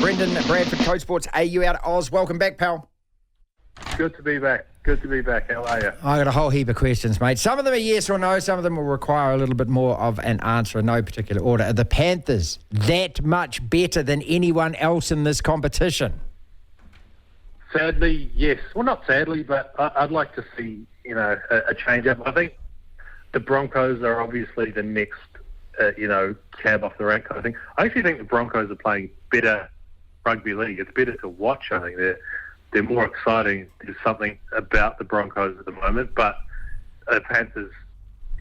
Brendan Bradford, CodeSports AU out of Oz. Welcome back, pal. Good to be back. How are you? I got a whole heap of questions, mate. Some of them are yes or no. Some of them will require a little bit more of an answer in no particular order. Are the Panthers that much better than anyone else in this competition? Sadly, yes. Well, not sadly, but I'd like to see, a change-up. I think the Broncos are obviously the next, cab off the rank kind of thing. I actually think the Broncos are playing better rugby league. It's better to watch. I think they're more exciting. There's something about the Broncos at the moment, but the Panthers,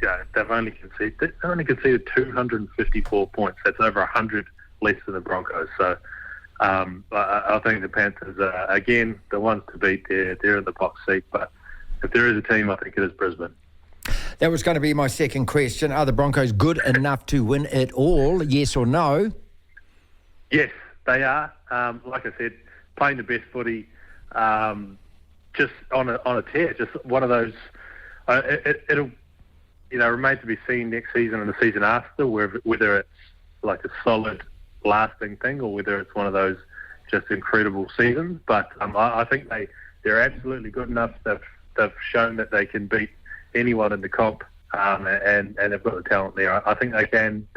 they've only conceded 254 points. That's over 100 less than the Broncos. So I think the Panthers are, again, the ones to beat. They're in the box seat, but if there is a team, I think it is Brisbane. That was going to be my second question. Are the Broncos good enough to win it all, yes or no? Yes, they are. Like I said, playing the best footy, just on a tear. Just one of those. It'll remain to be seen next season and the season after, whether it's like a solid, lasting thing or whether it's one of those just incredible seasons. But I think they're absolutely good enough. They've shown that they can beat anyone in the comp, and they've got the talent there. I think they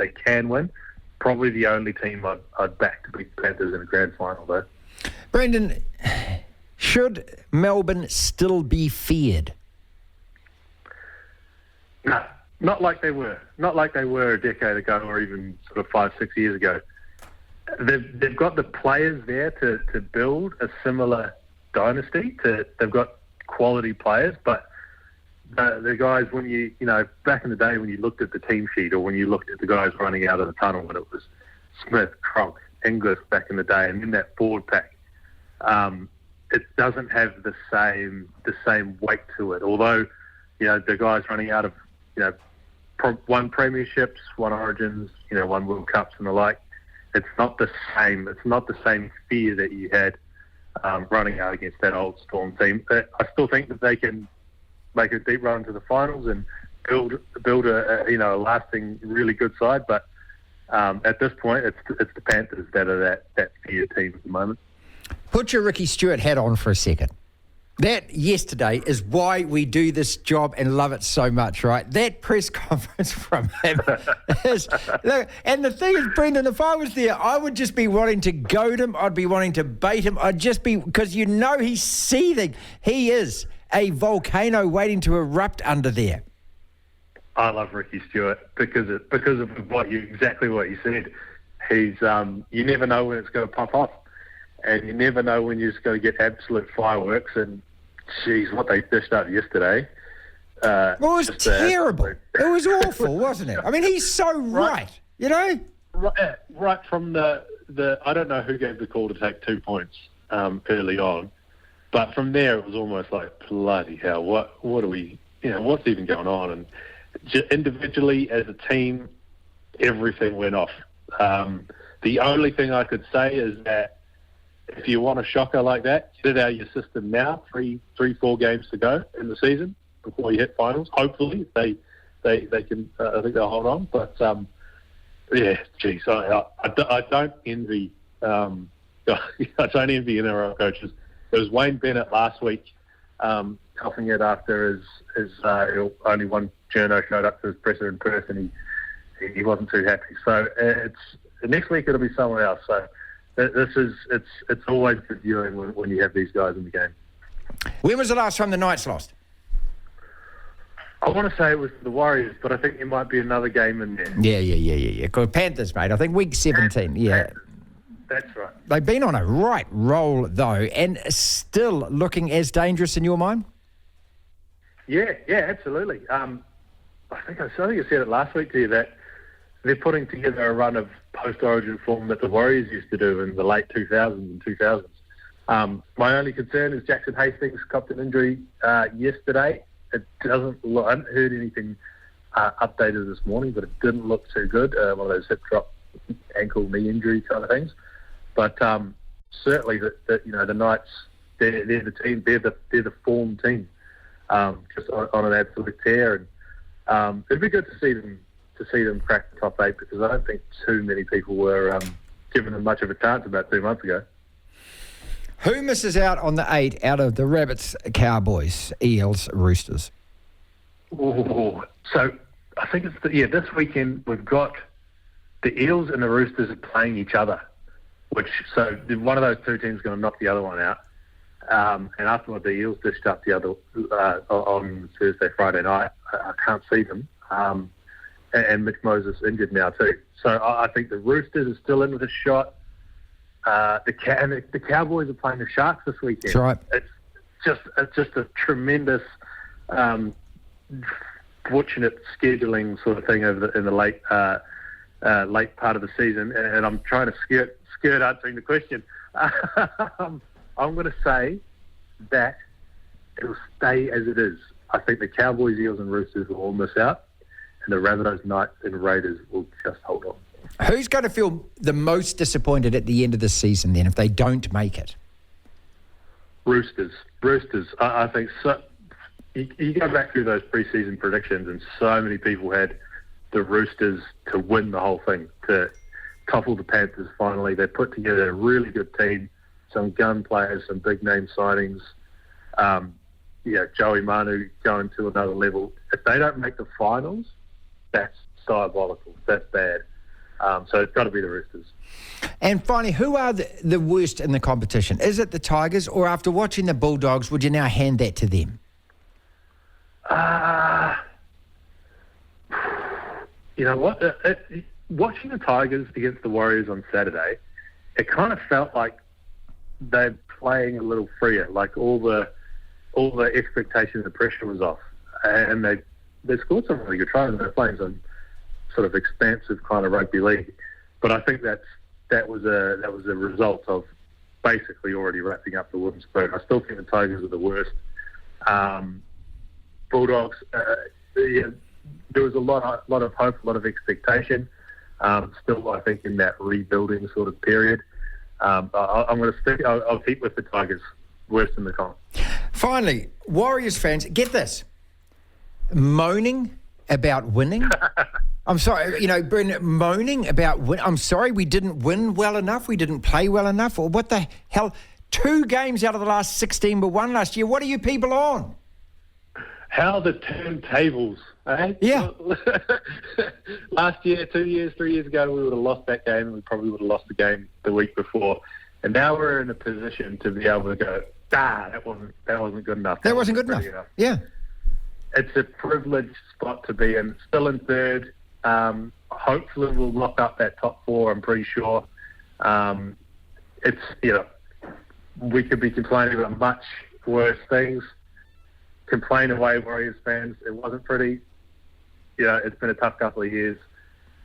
can win. Probably the only team I'd back to beat the Panthers in a grand final, though. Brendan, should Melbourne still be feared? No, not like they were. Not like they were a decade ago or even sort of 5-6 years ago. They've got the players there to build a similar dynasty. They've got quality players, but the guys, when you back in the day when you looked at the team sheet or when you looked at the guys running out of the tunnel when it was Smith, Cronk, Inglis back in the day, and then that forward pack, it doesn't have the same weight to it. Although, the guys running out of, one premierships, one Origins, one World Cups and the like, it's not the same. It's not the same fear that you had running out against that old Storm team. But I still think that they can make a deep run to the finals and build a lasting, really good side. But at this point, it's the Panthers that are that fear team at the moment. Put your Ricky Stewart hat on for a second. That yesterday is why we do this job and love it so much, right? That press conference from him is... Look, and the thing is, Brendan, if I was there, I would just be wanting to goad him. I'd be wanting to bait him. I'd just be... Because he's seething. He is a volcano waiting to erupt under there. I love Ricky Stewart because of exactly what you said. He's you never know when it's going to pop off, and you never know when you're just going to get absolute fireworks. And geez, what they dished up yesterday. Well, it was terrible. It was awful, wasn't it? I mean, he's so right. Right from the I don't know who gave the call to take 2 points early on. But from there, it was almost like, bloody hell, what are we, what's even going on? And individually, as a team, everything went off. The only thing I could say is that if you want a shocker like that, get it out of your system now, 3-4 games to go in the season before you hit finals. Hopefully, they can, I think they'll hold on. But, geez, I don't envy, I don't envy NRL coaches. There was Wayne Bennett last week coughing it after his only one journo showed up to his presser in person. He wasn't too happy. So next week it'll be someone else. So it's always good viewing when you have these guys in the game. When was the last time the Knights lost? I want to say it was the Warriors, but I think there might be another game in there. Yeah. Panthers, mate. I think week 17. Yeah. That's right. They've been on a right roll, though, and still looking as dangerous in your mind? Yeah, absolutely. I think I said it last week to you that they're putting together a run of post-origin form that the Warriors used to do in the late 2000s and 2000s. My only concern is Jackson Hastings copped an injury yesterday. It doesn't look, I haven't heard anything updated this morning, but it didn't look too good. One of those hip drop, ankle, knee injury kind of things. But certainly, the Knights, they're the team. They're the form team, just on an absolute tear. And it'd be good to see them crack the top 8 because I don't think too many people were given them much of a chance about 2 months ago. Who misses out on the 8 out of the Rabbits, Cowboys, Eels, Roosters? Ooh, so I think it's this weekend we've got the Eels and the Roosters are playing each other, so one of those two teams is going to knock the other one out. And afterward, the Eels dished up the other on Thursday, Friday night. I can't see them. And Mitch Moses injured now too. So I think the Roosters are still in with a shot. The Cowboys are playing the Sharks this weekend. That's right. It's just a tremendous, fortunate scheduling sort of thing in the late part of the season. And I'm trying to skirt answering the question. I'm going to say that it'll stay as it is. I think the Cowboys, Eels, and Roosters will all miss out, and the Rabbitohs, Knights, and Raiders will just hold on. Who's going to feel the most disappointed at the end of the season then if they don't make it? Roosters. I think so. You go back through those preseason predictions, and so many people had the Roosters to win the whole thing, to topple the Panthers finally. They put together a really good team, some gun players, some big name signings. Joey Manu going to another level. If they don't make the finals, that's diabolical. That's bad. So it's got to be the Roosters. And finally, who are the worst in the competition? Is it the Tigers, or after watching the Bulldogs, would you now hand that to them? You know what? Watching the Tigers against the Warriors on Saturday, it kind of felt like they're playing a little freer. Like all the expectations and pressure was off, and they scored some really good tries. They're playing some sort of expansive kind of rugby league, but I think that was a result of basically already wrapping up the wooden spoon. I still think the Tigers are the worst. Bulldogs, there was a lot of hope, a lot of expectation. Still, I think in that rebuilding sort of period. I'm going to stick. I'll keep with the Tigers. Worst in the comp. Finally, Warriors fans, get this: moaning about winning. I'm sorry, Brendan, moaning about win. I'm sorry, we didn't win well enough. We didn't play well enough. Or what the hell? 2 games out of the last 16 but 1 last year. What are you people on? How the turntables, eh? Yeah. Last year, 2 years, 3 years ago, we would have lost that game, and we probably would have lost the game the week before. And now we're in a position to be able to go, that wasn't good enough. That wasn't good enough. Yeah. It's a privileged spot to be in. Still in third. Hopefully we'll lock up that top 4, I'm pretty sure. We could be complaining about much worse things. Complain away, Warriors fans. It wasn't pretty. It's been a tough couple of years.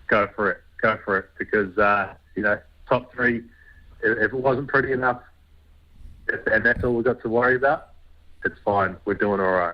Go for it. Because, top 3, if it wasn't pretty enough, and that's all we've got to worry about, it's fine. We're doing all right.